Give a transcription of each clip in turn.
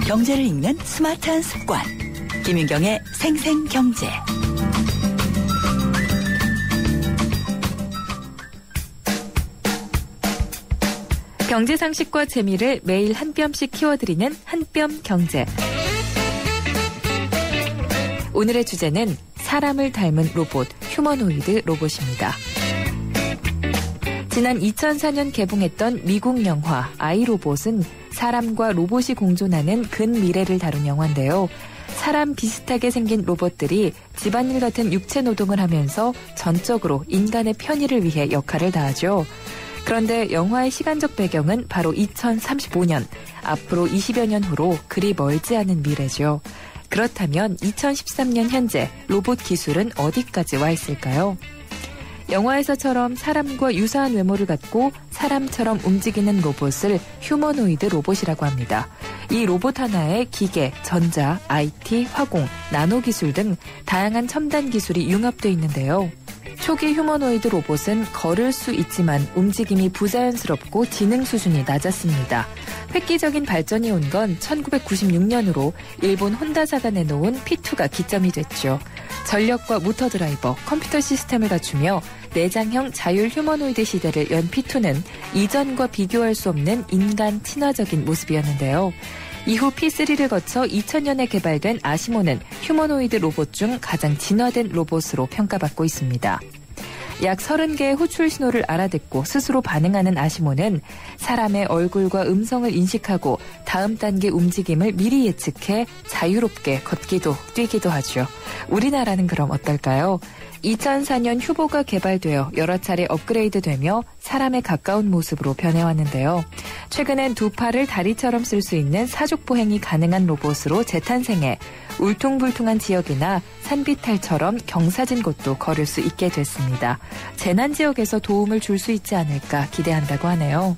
경제를 읽는 스마트한 습관. 김윤경의 생생경제. 경제 상식과 재미를 매일 한 뼘씩 키워드리는 한뼘 경제. 오늘의 주제는 사람을 닮은 로봇, 휴머노이드 로봇입니다. 지난 2004년 개봉했던 미국 영화 아이로봇은 사람과 로봇이 공존하는 근미래를 다룬 영화인데요. 사람 비슷하게 생긴 로봇들이 집안일 같은 육체 노동을 하면서 전적으로 인간의 편의를 위해 역할을 다하죠. 그런데 영화의 시간적 배경은 바로 2035년, 앞으로 20여 년 후로 그리 멀지 않은 미래죠. 그렇다면 2013년 현재 로봇 기술은 어디까지 와 있을까요? 영화에서처럼 사람과 유사한 외모를 갖고 사람처럼 움직이는 로봇을 휴머노이드 로봇이라고 합니다. 이 로봇 하나에 기계, 전자, IT, 화공, 나노 기술 등 다양한 첨단 기술이 융합되어 있는데요. 초기 휴머노이드 로봇은 걸을 수 있지만 움직임이 부자연스럽고 지능 수준이 낮았습니다. 획기적인 발전이 온 건 1996년으로 일본 혼다사가 내놓은 P2가 기점이 됐죠. 전력과 모터 드라이버, 컴퓨터 시스템을 갖추며 내장형 자율 휴머노이드 시대를 연 P2는 이전과 비교할 수 없는 인간 친화적인 모습이었는데요. 이후 P3를 거쳐 2000년에 개발된 아시모는 휴머노이드 로봇 중 가장 진화된 로봇으로 평가받고 있습니다. 약 30개의 호출 신호를 알아듣고 스스로 반응하는 아시모는 사람의 얼굴과 음성을 인식하고 다음 단계 움직임을 미리 예측해 자유롭게 걷기도 뛰기도 하죠. 우리나라는 그럼 어떨까요? 2004년 휴보가 개발되어 여러 차례 업그레이드되며 사람에 가까운 모습으로 변해왔는데요. 최근엔 두 팔을 다리처럼 쓸 수 있는 사족보행이 가능한 로봇으로 재탄생해 울퉁불퉁한 지역이나 산비탈처럼 경사진 곳도 걸을 수 있게 됐습니다. 재난 지역에서 도움을 줄 수 있지 않을까 기대한다고 하네요.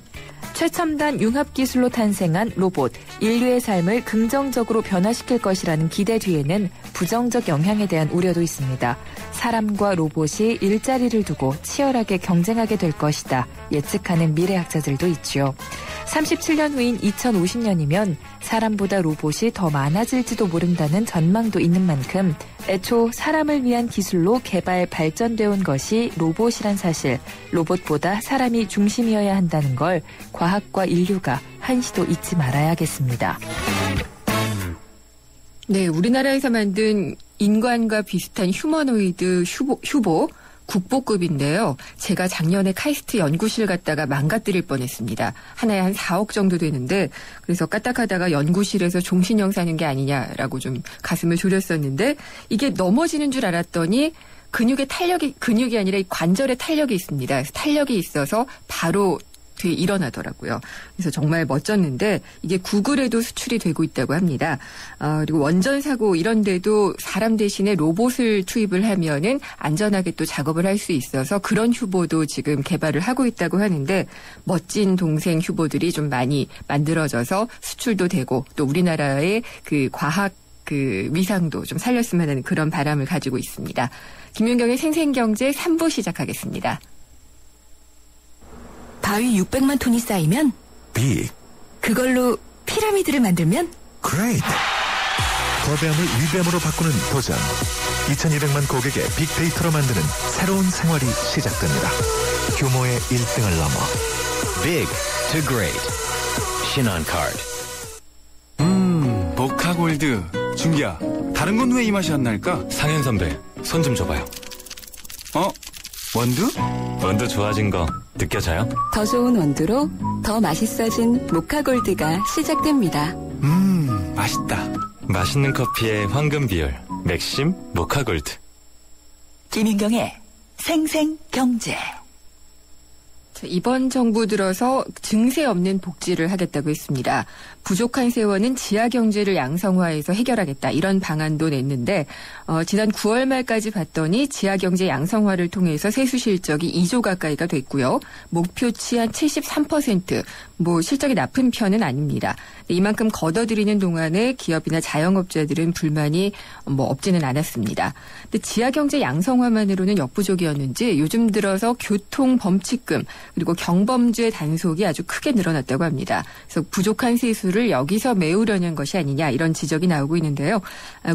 최첨단 융합기술로 탄생한 로봇, 인류의 삶을 긍정적으로 변화시킬 것이라는 기대 뒤에는 부정적 영향에 대한 우려도 있습니다. 사람과 로봇이 일자리를 두고 치열하게 경쟁하게 될 것이다 예측하는 미래학자들도 있죠. 37년 후인 2050년이면 사람보다 로봇이 더 많아질지도 모른다는 전망도 있는 만큼 애초 사람을 위한 기술로 개발 발전되어 온 것이 로봇이란 사실, 로봇보다 사람이 중심이어야 한다는 걸 과학과 인류가 한시도 잊지 말아야겠습니다. 네, 우리나라에서 만든 인간과 비슷한 휴머노이드 휴보 국보급인데요. 제가 작년에 카이스트 연구실 갔다가 망가뜨릴 뻔했습니다. 하나에 한 4억 정도 되는데 그래서 까딱하다가 연구실에서 종신형 사는 게 아니냐라고 좀 가슴을 졸였었는데 이게 넘어지는 줄 알았더니 근육이 아니라 이 관절에 탄력이 있습니다. 그래서 탄력이 있어서 바로 뒤에 일어나더라고요. 그래서 정말 멋졌는데 이게 구글에도 수출이 되고 있다고 합니다. 그리고 원전 사고 이런 데도 사람 대신에 로봇을 투입을 하면은 안전하게 또 작업을 할 수 있어서 그런 휴보도 지금 개발을 하고 있다고 하는데 멋진 동생 휴보들이 좀 많이 만들어져서 수출도 되고 또 우리나라의 그 과학 그 위상도 좀 살렸으면 하는 그런 바람을 가지고 있습니다. 김윤경의 생생경제 3부 시작하겠습니다. 바위 600만 톤이 쌓이면 Big. 그걸로 피라미드를 만들면 Great. 거대함을 위대함으로 바꾸는 도전. 2200만 고객의 빅데이터로 만드는 새로운 생활이 시작됩니다. 규모의 1등을 넘어 Big to Great. 신한카드. 모카골드. 준기야, 다른 건 왜 이 맛이 안 날까? 상현 선배, 손 좀 줘봐요. 원두? 원두 좋아진 거 느껴져요? 더 좋은 원두로 더 맛있어진 모카골드가 시작됩니다. 맛있다. 맛있는 커피의 황금 비율, 맥심 모카골드. 김윤경의 생생경제. 이번 정부 들어서 증세 없는 복지를 하겠다고 했습니다. 부족한 세원은 지하경제를 양성화해서 해결하겠다 이런 방안도 냈는데 지난 9월 말까지 봤더니 지하경제 양성화를 통해서 세수 실적이 2조 가까이가 됐고요. 목표치 한 73%, 실적이 나쁜 편은 아닙니다. 이만큼 걷어들이는 동안에 기업이나 자영업자들은 불만이 없지는 않았습니다. 근데 지하경제 양성화만으로는 역부족이었는지 요즘 들어서 교통 범칙금, 그리고 경범죄 단속이 아주 크게 늘어났다고 합니다. 그래서 부족한 세수를 여기서 메우려는 것이 아니냐 이런 지적이 나오고 있는데요.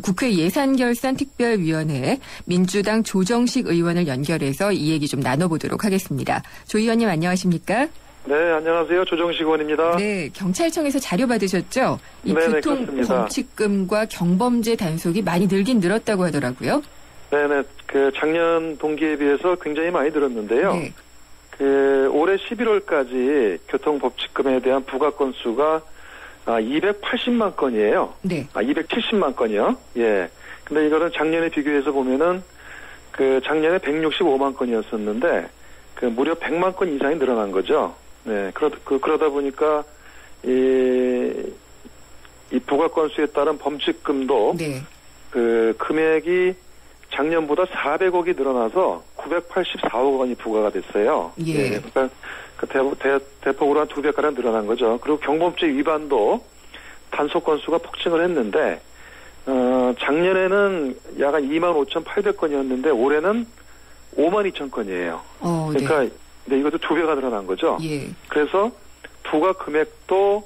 국회 예산결산특별위원회에 민주당 조정식 의원을 연결해서 이 얘기 좀 나눠보도록 하겠습니다. 조 의원님 안녕하십니까? 네, 안녕하세요. 조정식 의원입니다. 네, 경찰청에서 자료 받으셨죠? 이 네네, 교통범칙금과 경범죄 단속이 많이 늘긴 늘었다고 하더라고요. 네네, 작년 동기에 비해서 굉장히 많이 늘었는데요. 네. 올해 11월까지 교통법칙금에 대한 부과 건수가 280만 건이에요. 네. 270만 건이요. 예. 근데 이거는 작년에 비교해서 보면은 작년에 165만 건이었었는데 무려 100만 건 이상이 늘어난 거죠. 네. 그러다 보니까 이 부과 건수에 따른 범칙금도 네. 금액이 작년보다 400억이 늘어나서 984억 원이 부과가 됐어요. 예. 네, 그러니까 대폭으로 한 2배가량 늘어난 거죠. 그리고 경범죄 위반도 단속 건수가 폭증을 했는데 작년에는 약 25,800건이었는데 올해는 52,000건이에요. 그러니까 네, 이것도 2배가 늘어난 거죠. 예. 그래서 부과 금액도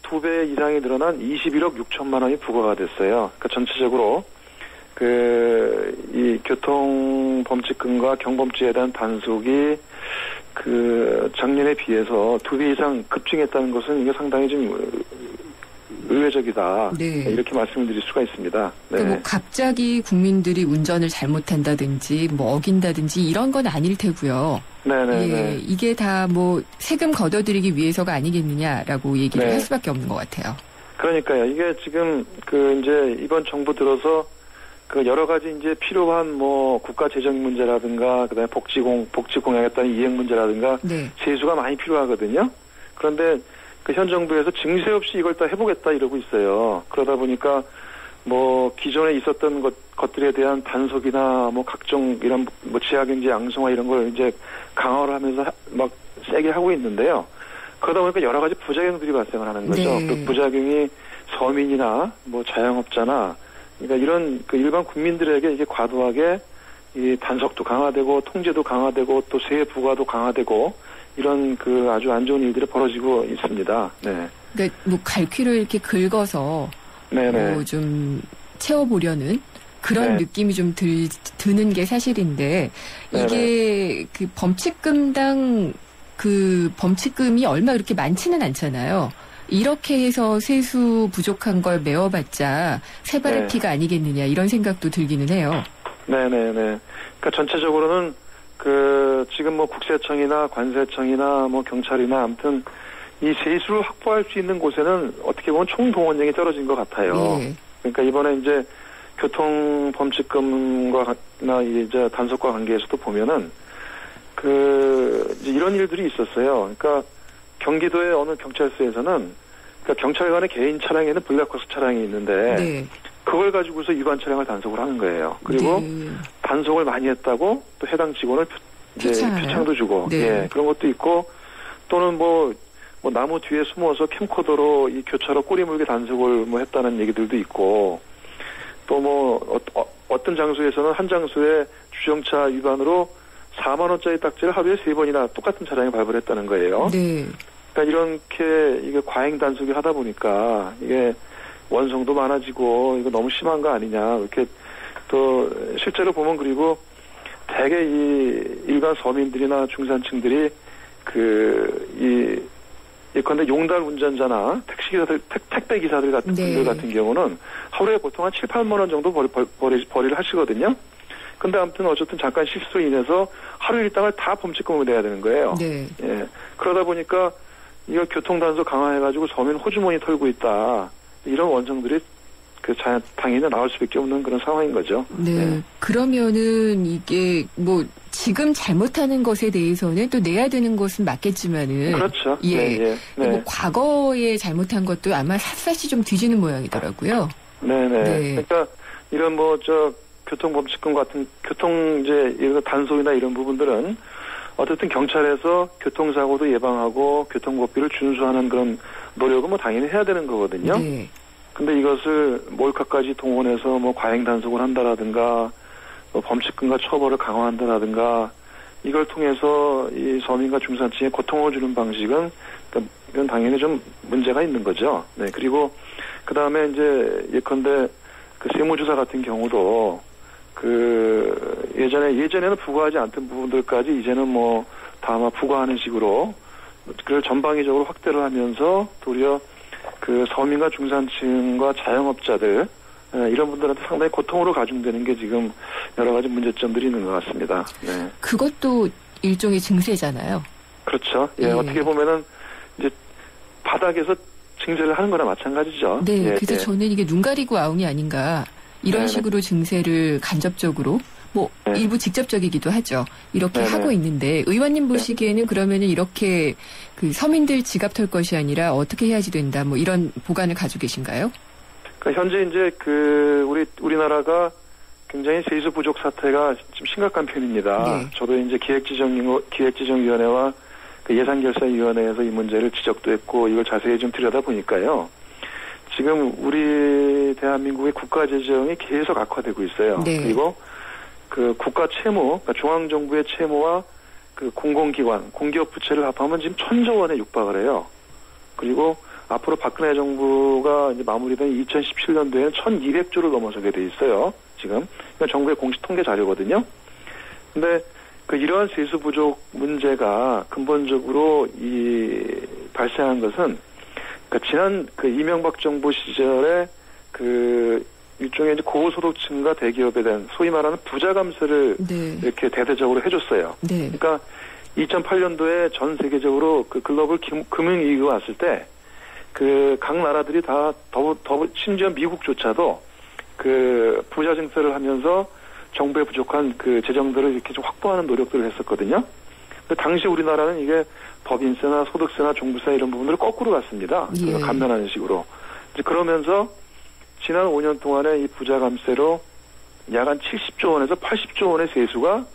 2배 이상이 늘어난 21억 6천만 원이 부과가 됐어요. 그러니까 전체적으로 이 교통범칙금과 경범죄에 대한 단속이 작년에 비해서 2배 이상 급증했다는 것은 이게 상당히 좀 의외적이다. 네. 이렇게 말씀을 드릴 수가 있습니다. 네. 그러니까 갑자기 국민들이 운전을 잘못한다든지 어긴다든지 이런 건 아닐 테고요. 네네. 예, 이게 다 세금 걷어들이기 위해서가 아니겠느냐라고 얘기를 할 수밖에 없는 것 같아요. 그러니까요. 이게 지금 이제 이번 정부 들어서 여러 가지 이제 필요한 국가 재정 문제라든가 그다음에 복지 공약에 따른 이행 문제라든가 네. 세수가 많이 필요하거든요. 그런데 현 정부에서 증세 없이 이걸 다 해보겠다 이러고 있어요. 그러다 보니까 기존에 있었던 것들에 대한 단속이나 각종 이런 지하경제 양성화 이런 걸 이제 강화를 하면서 막 세게 하고 있는데요. 그러다 보니까 여러 가지 부작용들이 발생을 하는 거죠. 네. 그 부작용이 서민이나 자영업자나 그러니까 이런 일반 국민들에게 이게 과도하게 이 단속도 강화되고 통제도 강화되고 또 세액 부과도 강화되고 이런 아주 안 좋은 일들이 벌어지고 있습니다. 네. 그러니까 갈퀴를 이렇게 긁어서 좀 채워보려는 그런 느낌이 좀 드는 게 사실인데 이게 범칙금당 범칙금이 얼마 그렇게 많지는 않잖아요. 이렇게 해서 세수 부족한 걸 메워봤자 새발의 피가 아니겠느냐 이런 생각도 들기는 해요. 네네네. 그러니까 전체적으로는 지금 국세청이나 관세청이나 경찰이나 아무튼 이 세수를 확보할 수 있는 곳에는 어떻게 보면 총동원력이 떨어진 것 같아요. 예. 그러니까 이번에 이제 교통범칙금과 이제 단속과 관계에서도 보면은 이제 이런 일들이 있었어요. 그러니까 경기도의 어느 경찰서에서는 경찰관의 개인 차량에는 블랙박스 차량이 있는데 그걸 가지고서 위반 차량을 단속을 하는 거예요. 그리고 단속을 많이 했다고 또 해당 직원을 표창도 주고 그런 것도 있고 또는 나무 뒤에 숨어서 캠코더로 이 교차로 꼬리 물게 단속을 했다는 얘기들도 있고 또 어떤 장소에서는 한 장소에 주정차 위반으로 4만 원짜리 딱지를 하루에 3번이나 똑같은 차량에 발부했다는 거예요. 네. 그러니까 이렇게 이게 과잉 단속이 하다 보니까 이게 원성도 많아지고 이거 너무 심한 거 아니냐 이렇게 또 실제로 보면 그리고 대개 이 일반 서민들이나 중산층들이 예컨대 용달 운전자나 택시기사들, 택배 기사들 같은 분들 같은 경우는 하루에 보통 한 7, 8만 원 정도 벌이를 하시거든요. 근데 아무튼 어쨌든 잠깐 실수로 인해서 하루 일당을 다 범칙금을 내야 되는 거예요. 네. 예. 그러다 보니까 이거 교통단속 강화해가지고 서민 호주머니 털고 있다. 이런 원성들이 당연히 나올 수밖에 없는 그런 상황인 거죠. 네. 그러면은 이게 지금 잘못하는 것에 대해서는 또 내야 되는 것은 맞겠지만은. 그렇죠. 예. 과거에 잘못한 것도 아마 샅샅이 좀 뒤지는 모양이더라고요. 네네. 네. 그러니까 이런 교통범칙금 같은 이런 단속이나 이런 부분들은 어쨌든 경찰에서 교통사고도 예방하고 교통법규를 준수하는 그런 노력은 당연히 해야 되는 거거든요. 네. 근데 이것을 몰카까지 동원해서 과잉 단속을 한다라든가 범칙금과 처벌을 강화한다라든가 이걸 통해서 이 서민과 중산층에 고통을 주는 방식은 그러니까 이건 당연히 좀 문제가 있는 거죠. 네. 그리고 그 다음에 이제 예컨대 그 세무조사 같은 경우도 그 예전에는 부과하지 않던 부분들까지 이제는 뭐 다 아마 부과하는 식으로 그걸 전방위적으로 확대를 하면서 도리어 그 서민과 중산층과 자영업자들 이런 분들한테 상당히 고통으로 가중되는 게 지금 여러 가지 문제점들이 있는 것 같습니다. 네. 그것도 일종의 증세잖아요. 그렇죠. 예, 어떻게 보면은 이제 바닥에서 증세를 하는 거나 마찬가지죠. 네, 예, 그래서 저는 이게 눈 가리고 아웅이 아닌가 이런 네네. 식으로 증세를 간접적으로 뭐 네. 일부 직접적이기도 하죠. 이렇게 네네. 하고 있는데 의원님 보시기에는 그러면은 이렇게 그 서민들 지갑 털 것이 아니라 어떻게 해야지 된다 뭐 이런 보관을 가지고 계신가요? 그러니까 현재 이제 그 우리나라가 굉장히 세수 부족 사태가 좀 심각한 편입니다. 네. 저도 이제 기획지정위원회와 그 예산결산위원회에서 이 문제를 지적도 했고 이걸 자세히 좀 들여다 보니까요. 지금 우리 대한민국의 국가 재정이 계속 악화되고 있어요. 네. 그리고 그 국가 채무, 그러니까 중앙정부의 채무와 그 공공기관, 공기업 부채를 합하면 지금 1,000조 원에 육박을 해요. 그리고 앞으로 박근혜 정부가 이제 마무리된 2017년도에는 1,200조를 넘어서게 돼 있어요. 지금. 이건 정부의 공식 통계 자료거든요. 근데 그 이러한 세수 부족 문제가 근본적으로 발생한 것은 그러니까 지난 그 이명박 정부 시절에 그 일종의 이제 고소득층과 대기업에 대한 소위 말하는 부자 감세를 네. 이렇게 대대적으로 해줬어요. 네. 그러니까 2008년도에 전 세계적으로 그 글로벌 금융위기가 왔을 때 그 각 나라들이 다 심지어 미국조차도 그 부자 증세를 하면서 정부에 부족한 그 재정들을 이렇게 좀 확보하는 노력들을 했었거든요. 근데 당시 우리나라는 이게 법인세나 소득세나 종부세 이런 부분들을 거꾸로 갔습니다. 예. 감면하는 식으로. 이제 그러면서 지난 5년 동안에 이 부자 감세로 약 한 70조 원에서 80조 원의 세수가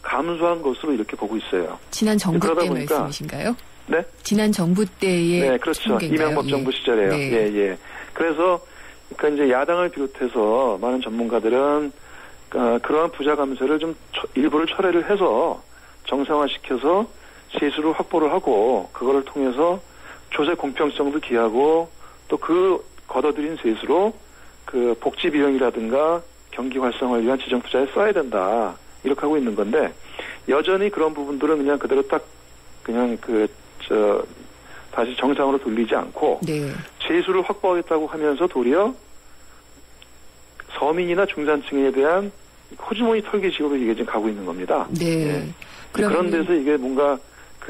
감소한 것으로 이렇게 보고 있어요. 지난 정부 그러다 때 보니까 말씀이신가요? 네? 지난 정부 때의 네, 그렇죠. 통계인가요? 이명박 정부 시절에요. 네. 예, 예. 그래서 그러니까 이제 야당을 비롯해서 많은 전문가들은 그러한 부자 감세를 좀 일부를 철회를 해서 정상화시켜서 세수를 확보를 하고 그거를 통해서 조세 공평성도 기하고 또 그 걷어들인 세수로 그 복지 비용이라든가 경기 활성화를 위한 지정 투자에 써야 된다. 이렇게 하고 있는 건데 여전히 그런 부분들은 그냥 그대로 딱 그냥 다시 정상으로 돌리지 않고 네. 세수를 확보하겠다고 하면서 도리어 서민이나 중산층에 대한 호주머니 털기식으로 이게 지금 가고 있는 겁니다. 네. 예. 그런 데서 이게 뭔가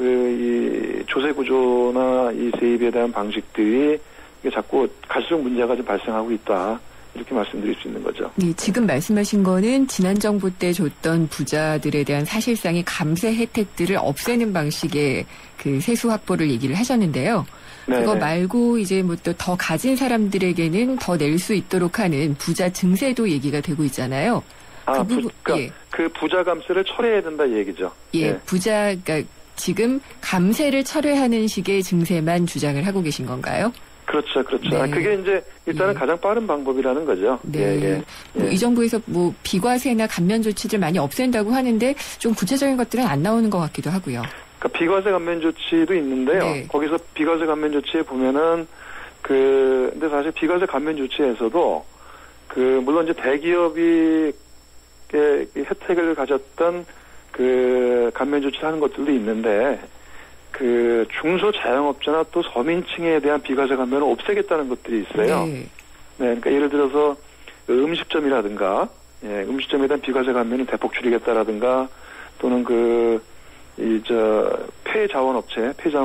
이 조세 구조나 이 세입에 대한 방식들이 이게 자꾸 갈수록 문제가 좀 발생하고 있다. 이렇게 말씀드릴 수 있는 거죠. 네, 지금 말씀하신 거는 지난 정부 때 줬던 부자들에 대한 사실상의 감세 혜택들을 없애는 방식의 그 세수 확보를 얘기를 하셨는데요. 네네. 그거 말고 이제 뭐 또 더 가진 사람들에게는 더 낼 수 있도록 하는 부자 증세도 얘기가 되고 있잖아요. 그러니까 예. 그 부자 감세를 철회해야 된다 이 얘기죠. 예, 그러니까 지금 감세를 철회하는 식의 증세만 주장을 하고 계신 건가요? 그렇죠. 네. 그게 이제 일단은 예. 가장 빠른 방법이라는 거죠. 네. 예. 뭐 이 정부에서 뭐 비과세나 감면 조치를 많이 없앤다고 하는데 좀 구체적인 것들은 안 나오는 것 같기도 하고요. 그러니까 비과세 감면 조치도 있는데요. 네. 거기서 비과세 감면 조치에 보면은 근데 사실 비과세 감면 조치에서도 물론 이제 대기업이 혜택을 가졌던 그 감면 조치를 하는 것들도 있는데 중소자영업자나 또 서민층에 대한 비과세 감면을 없애겠다는 것들이 있어요. 네. 그러니까 예를 들어서 음식점이라든가, 음식점에 대한 비과세 감면을 대폭 줄이겠다라든가, 또는 폐자원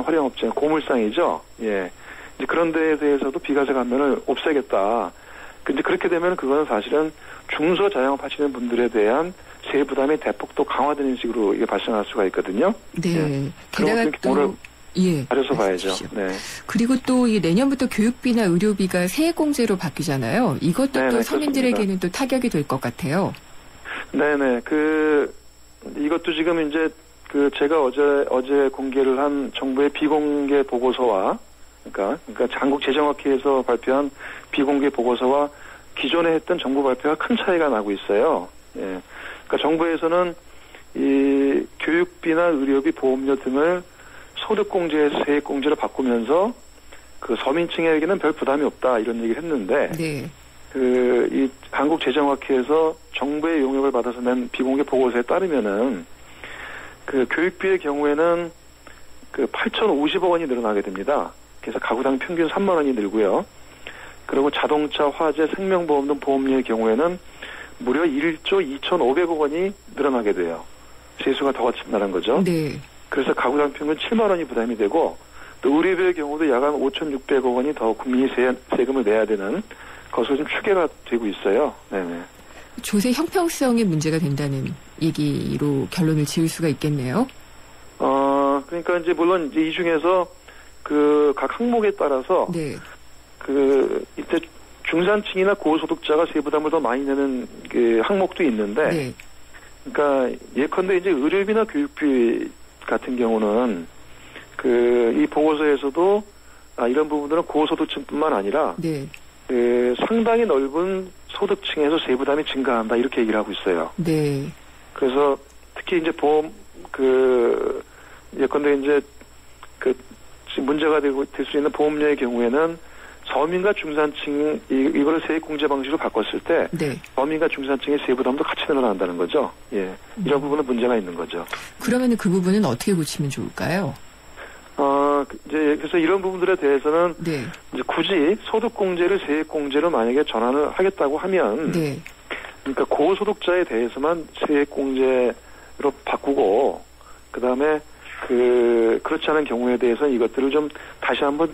활용업체, 고물상이죠. 예. 이제 그런 데에 대해서도 비과세 감면을 없애겠다. 근데 그렇게 되면 그거는 사실은 중소자영업 하시는 분들에 대한 세부 부담이 대폭 또 강화되는 식으로 이게 발생할 수가 있거든요. 네. 예. 게다가 또 가려서 봐야죠. 네. 그리고 또 내년부터 교육비나 의료비가 세액공제로 바뀌잖아요. 이것도 네네, 또 서민들에게는 또 타격이 될 것 같아요. 네네. 이것도 지금 이제 제가 어제 공개를 한 정부의 비공개 보고서와 그러니까 한국재정학회에서 발표한 비공개 보고서와 기존에 했던 정부 발표가 큰 차이가 나고 있어요. 예. 그러니까 정부에서는 이 교육비나 의료비, 보험료 등을 소득공제에서 세액공제로 바꾸면서 그 서민층에게는 별 부담이 없다 이런 얘기를 했는데 네. 이 한국재정학회에서 정부의 용역을 받아서 낸 비공개 보고서에 따르면은 그 교육비의 경우에는 그 8,050억 원이 늘어나게 됩니다. 그래서 가구당 평균 3만 원이 늘고요. 그리고 자동차, 화재, 생명보험 등 보험료의 경우에는 무려 1조 2,500억 원이 늘어나게 돼요. 세수가 더 같이 나는 거죠. 네. 그래서 가구당 평균 7만 원이 부담이 되고 또 의료비의 경우도 야간 5,600억 원이 더 국민이 세금을 내야 되는 것으로 좀 추계가 되고 있어요. 네네. 조세 형평성이 문제가 된다는 얘기로 결론을 지을 수가 있겠네요. 그러니까 이제 물론 이제 이 중에서 그 각 항목에 따라서 네. 그 이때 중산층이나 고소득자가 세부담을 더 많이 내는 그 항목도 있는데, 네. 그러니까 예컨대 이제 의료비나 교육비 같은 경우는 그 이 보고서에서도 이런 부분들은 고소득층뿐만 아니라 네. 그 상당히 넓은 소득층에서 세부담이 증가한다 이렇게 얘기를 하고 있어요. 네. 그래서 특히 이제 보험 그 예컨대 이제 그 문제가 될 수 있는 보험료의 경우에는 서민과 중산층 이거를 세액공제 방식으로 바꿨을 때 네. 서민과 중산층의 세부담도 같이 늘어난다는 거죠. 예, 이런 부분은 문제가 있는 거죠. 그러면 그 부분은 어떻게 고치면 좋을까요? 이제 그래서 이런 부분들에 대해서는 네. 이제 굳이 소득공제를 세액공제로 만약에 전환을 하겠다고 하면, 네. 그러니까 고소득자에 대해서만 세액공제로 바꾸고 그 다음에 그렇지 않은 경우에 대해서 이것들을 좀 다시 한번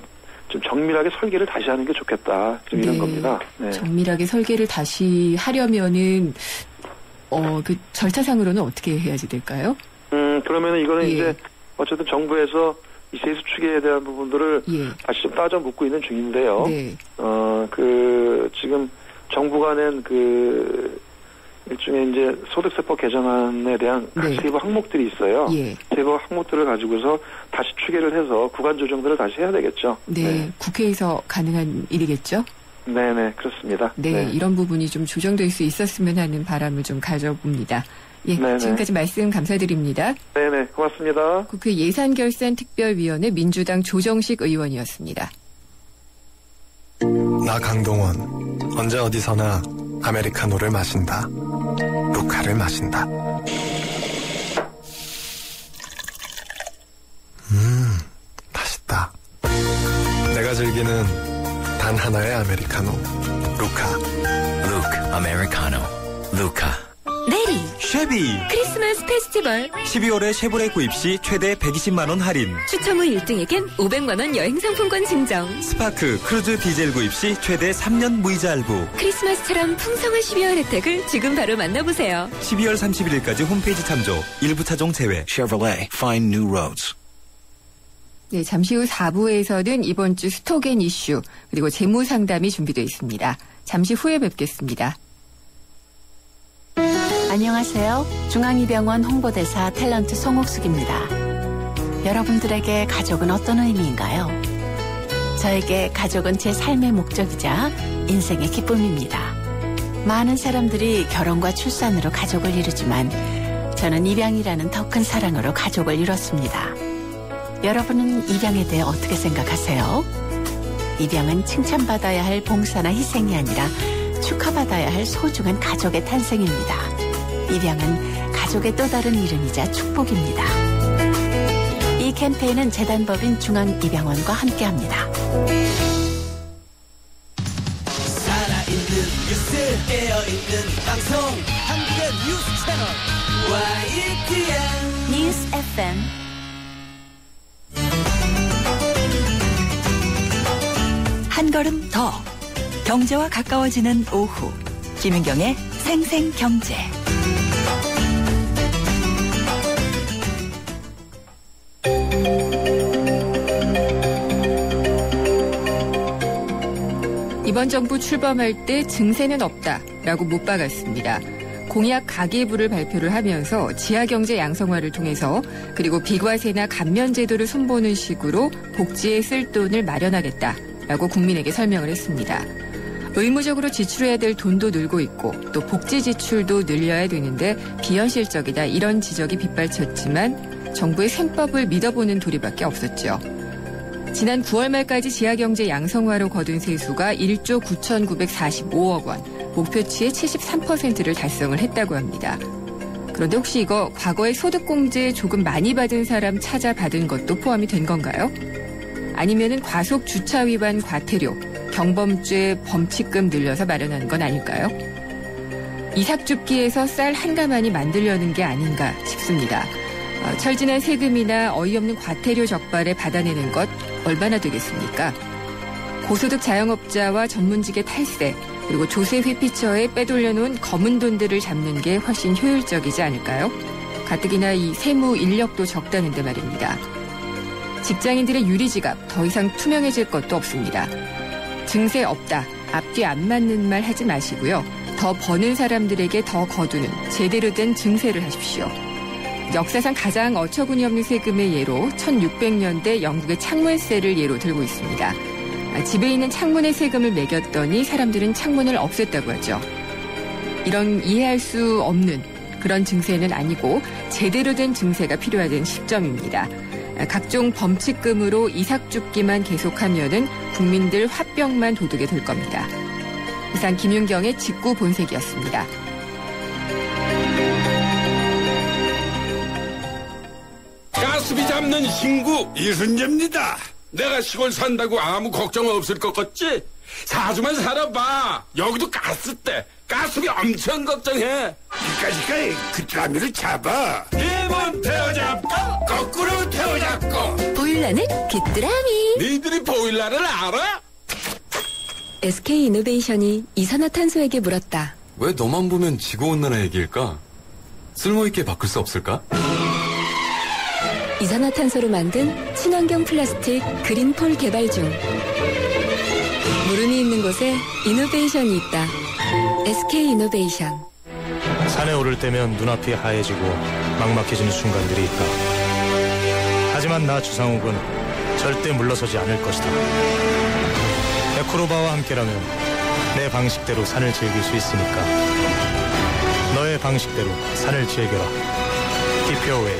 좀 정밀하게 설계를 다시 하는 게 좋겠다. 좀 이런 네. 겁니다. 네. 정밀하게 설계를 다시 하려면은 그 절차상으로는 어떻게 해야지 될까요? 그러면은 이거는 예. 이제 어쨌든 정부에서 이 세수 추계에 대한 부분들을 예. 다시 좀 따져 묻고 있는 중인데요. 네. 지금 정부가 낸 일종의 이제 소득세법 개정안에 대한 네. 세부 항목들이 있어요. 예. 세부 항목들을 가지고서 다시 추계를 해서 구간 조정들을 다시 해야 되겠죠. 네. 국회에서 가능한 일이겠죠? 네네, 그렇습니다. 네. 이런 부분이 좀 조정될 수 있었으면 하는 바람을 좀 가져봅니다. 예. 네네. 지금까지 말씀 감사드립니다. 네네, 고맙습니다. 국회 예산결산특별위원회 민주당 조정식 의원이었습니다. 나 강동원 언제 어디서나 아메리카노를 마신다. 루카를 마신다. 맛있다. 내가 즐기는 단 하나의 아메리카노. 루카. 루크 아메리카노. 루카. 레리. 쉐비. 크리스마스 페스티벌. 12월에 쉐보레 구입 시 최대 120만 원 할인. 추첨 후 1등에겐 500만 원 여행 상품권 증정. 스파크 크루즈 디젤 구입 시 최대 3년 무이자 할부. 크리스마스처럼 풍성한 12월 혜택을 지금 바로 만나보세요. 12월 31일까지 홈페이지 참조. 일부 차종 제외. Chevrolet. Find new roads. 네, 잠시 후 4부에서는 이번 주 스톡앤 이슈 그리고 재무 상담이 준비되어 있습니다. 잠시 후에 뵙겠습니다. 안녕하세요. 중앙이병원 홍보대사 탤런트 송옥숙입니다. 여러분들에게 가족은 어떤 의미인가요? 저에게 가족은 제 삶의 목적이자 인생의 기쁨입니다. 많은 사람들이 결혼과 출산으로 가족을 이루지만 저는 입양이라는 더 큰 사랑으로 가족을 이뤘습니다. 여러분은 입양에 대해 어떻게 생각하세요? 입양은 칭찬받아야 할 봉사나 희생이 아니라 축하받아야 할 소중한 가족의 탄생입니다. 입양은 가족의 또 다른 이름이자 축복입니다. 이 캠페인은 재단법인 중앙입양원과 함께합니다. 살아있는 뉴스 깨어있는 방송 한국의 뉴스 채널 YTN 뉴스 FM 한 걸음 더 경제와 가까워지는 오후 김윤경의 생생경제. 이번 정부 출범할 때 증세는 없다라고 못 박았습니다. 공약 가계부를 발표를 하면서 지하경제 양성화를 통해서 그리고 비과세나 감면제도를 손보는 식으로 복지에 쓸 돈을 마련하겠다라고 국민에게 설명을 했습니다. 의무적으로 지출해야 될 돈도 늘고 있고 또 복지 지출도 늘려야 되는데 비현실적이다 이런 지적이 빗발쳤지만 정부의 셈법을 믿어보는 도리밖에 없었죠. 지난 9월 말까지 지하경제 양성화로 거둔 세수가 1조 9,945억 원, 목표치의 73%를 달성을 했다고 합니다. 그런데 혹시 이거 과거에 소득공제 조금 많이 받은 사람 찾아받은 것도 포함이 된 건가요? 아니면은 과속 주차 위반 과태료, 경범죄 범칙금 늘려서 마련한 건 아닐까요? 이삭줍기에서 쌀 한 가마니 만들려는 게 아닌가 싶습니다. 철진한 세금이나 어이없는 과태료 적발에 받아내는 것 얼마나 되겠습니까? 고소득 자영업자와 전문직의 탈세, 그리고 조세 회피처에 빼돌려놓은 검은 돈들을 잡는 게 훨씬 효율적이지 않을까요? 가뜩이나 이 세무 인력도 적다는데 말입니다. 직장인들의 유리지갑 더 이상 투명해질 것도 없습니다. 증세 없다, 앞뒤 안 맞는 말 하지 마시고요. 더 버는 사람들에게 더 거두는 제대로 된 증세를 하십시오. 역사상 가장 어처구니 없는 세금의 예로 1600년대 영국의 창문세를 예로 들고 있습니다. 집에 있는 창문에 세금을 매겼더니 사람들은 창문을 없앴다고 하죠. 이런 이해할 수 없는 그런 증세는 아니고 제대로 된 증세가 필요하던 시점입니다. 각종 범칙금으로 이삭줍기만 계속하면은 국민들 화병만 도둑이 될 겁니다. 이상 김윤경의 직구 본색이었습니다. 가스비 잡는 신구 이순재입니다. 내가 시골 산다고 아무 걱정 없을 것 같지? 4주만 살아봐. 여기도 가스 때 가스비 엄청 걱정해. 이까지까지 그 드라미를 잡아. 힘은 태워잡고 거꾸로 태워잡고. 보일러는 귀뚜라미. 니들이 보일러를 알아? SK이노베이션이 이산화탄소에게 물었다. 왜 너만 보면 지구온난화 얘기일까? 쓸모있게 바꿀 수 없을까? 이산화탄소로 만든 친환경 플라스틱 그린폴 개발 중. 물음이 있는 곳에 이노베이션이 있다. SK이노베이션. 산에 오를 때면 눈앞이 하얘지고 막막해지는 순간들이 있다. 하지만 나 주상욱은 절대 물러서지 않을 것이다. 에코로바와 함께라면 내 방식대로 산을 즐길 수 있으니까. 너의 방식대로 산을 즐겨라. 기표웨이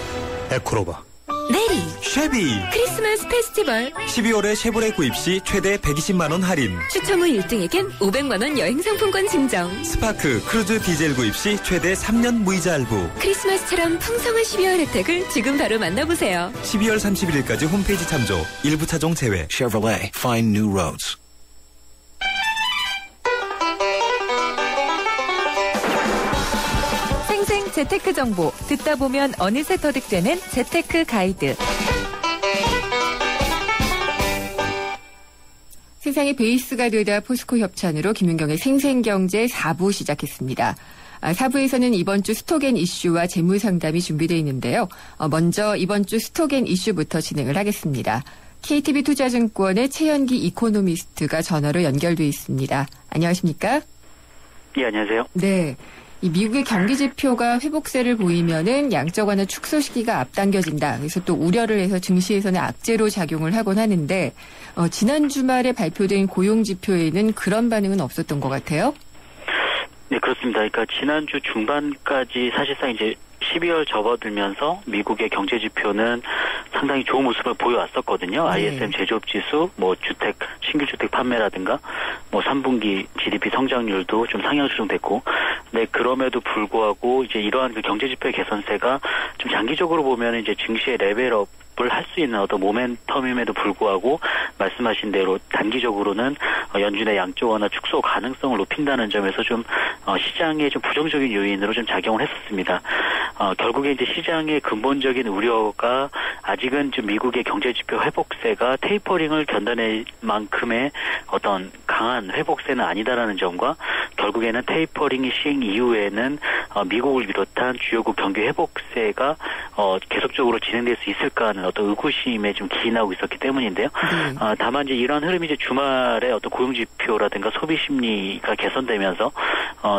에코로바. 내리 쉐비 크리스마스 페스티벌 12월에 쉐보레 구입 시 최대 120만원 할인. 추첨 후 1등에겐 500만원 여행 상품권 증정. 스파크 크루즈 디젤 구입 시 최대 3년 무이자 할부. 크리스마스처럼 풍성한 12월 혜택을 지금 바로 만나보세요. 12월 31일까지 홈페이지 참조. 일부 차종 제외. Chevrolet, find new roads. 재테크 정보 듣다 보면 어느새 터득되는 재테크 가이드. 세상의 베이스가 되다 포스코 협찬으로 김윤경의 생생경제 4부 시작했습니다. 4부에서는 이번 주 스톡앤 이슈와 재무 상담이 준비되어 있는데요. 먼저 이번 주 스톡앤 이슈부터 진행을 하겠습니다. KTB 투자증권의 최현기 이코노미스트가 전화로 연결돼 있습니다. 안녕하십니까? 예, 안녕하세요. 네. 이 미국의 경기 지표가 회복세를 보이면은 양적 완화 축소 시기가 앞당겨진다. 그래서 또 우려를 해서 증시에서는 악재로 작용을 하곤 하는데 지난 주말에 발표된 고용 지표에는 그런 반응은 없었던 것 같아요. 네, 그렇습니다. 그러니까 지난주 중반까지 사실상 이제 12월 접어들면서 미국의 경제 지표는 상당히 좋은 모습을 보여왔었거든요. ISM 제조업 지수, 뭐 신규 주택 판매라든가, 뭐 3분기 GDP 성장률도 좀 상향 조정됐고, 네, 그럼에도 불구하고 이제 이러한 그 경제 지표의 개선세가 좀 장기적으로 보면 이제 증시의 레벨업 을 할 수 있는 어떤 모멘텀임에도 불구하고 말씀하신 대로 단기적으로는 연준의 양적 완화 축소 가능성을 높인다는 점에서 좀 시장의 좀 부정적인 요인으로 좀 작용을 했었습니다. 결국에 이제 시장의 근본적인 우려가 아직은 좀 미국의 경제 지표 회복세가 테이퍼링을 견뎌낼 만큼의 어떤 강한 회복세는 아니다라는 점과 결국에는 테이퍼링이 시행 이후에는 미국을 비롯한 주요국 경기 회복세가 계속적으로 진행될 수 있을까 하는 어떤 의구심에 좀 기인하고 있었기 때문인데요. 다만 이제 이러한 흐름이 이제 주말에 어떤 고용 지표라든가 소비 심리가 개선되면서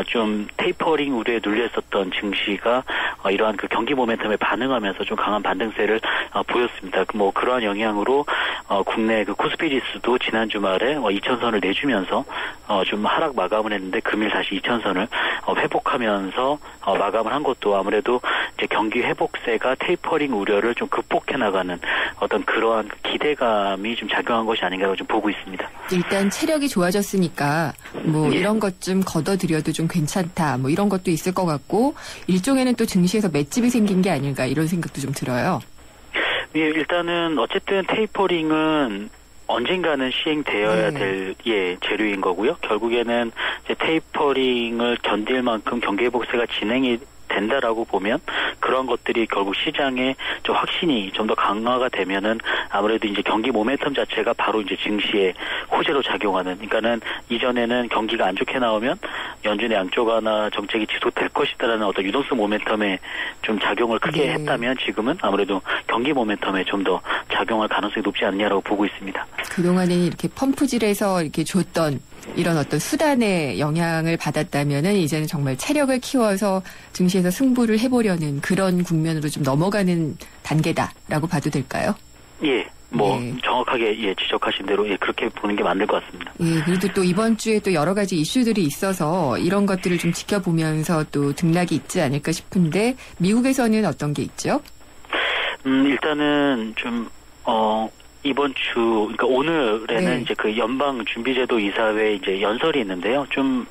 좀 테이퍼링 우려에 눌려 있었던 증시가 이러한 그 경기 모멘텀에 반응하면서 좀 강한 반등세를 보였습니다. 뭐 그러한 영향으로 국내 그 코스피 지수도 지난 주말에 2,000선을 내주면서 좀 하락 마감을 했는데 금일 다시 2,000선을 회복하면서 마감을 한 것도 아무래도 이제 경기 회복세가 테이퍼링 우려를 좀 극복해 나가는 어떤 그러한 기대감이 좀 작용한 것이 아닌가라고 좀 보고 있습니다. 일단 체력이 좋아졌으니까 뭐 예. 이런 것 좀 걷어들여도 좀 괜찮다. 뭐 이런 것도 있을 것 같고 일종에는 또 증시에서 맷집이 생긴 게 아닐까 이런 생각도 좀 들어요. 예, 일단은 어쨌든 테이퍼링은 언젠가는 시행되어야 될 재료인 거고요. 결국에는 이제 테이퍼링을 견딜 만큼 경기 회복세가 진행이 된다라고 보면 그런 것들이 결국 시장에 좀 확신이 좀 더 강화가 되면은 아무래도 이제 경기 모멘텀 자체가 바로 이제 증시에 호재로 작용하는. 그러니까는 이전에는 경기가 안 좋게 나오면 연준의 양쪽 완화 정책이 지속될 것이다라는 어떤 유동성 모멘텀에 좀 작용을 크게 했다면 지금은 아무래도 경기 모멘텀에 좀 더 작용할 가능성이 높지 않냐라고 보고 있습니다. 그동안에는 이렇게 펌프질에서 이렇게 줬던 이런 어떤 수단의 영향을 받았다면은 이제는 정말 체력을 키워서 증시에서 승부를 해보려는 그런 국면으로 좀 넘어가는 단계다라고 봐도 될까요? 예. 정확하게 지적하신 대로 그렇게 보는 게 맞는 것 같습니다. 예, 그래도 또 이번 주에 또 여러 가지 이슈들이 있어서 이런 것들을 좀 지켜보면서 또 등락이 있지 않을까 싶은데 미국에서는 어떤 게 있죠? 일단은 좀 이번 주, 그러니까 오늘에는 이제 그 연방준비제도 이사회 이제 연설이 있는데요. 좀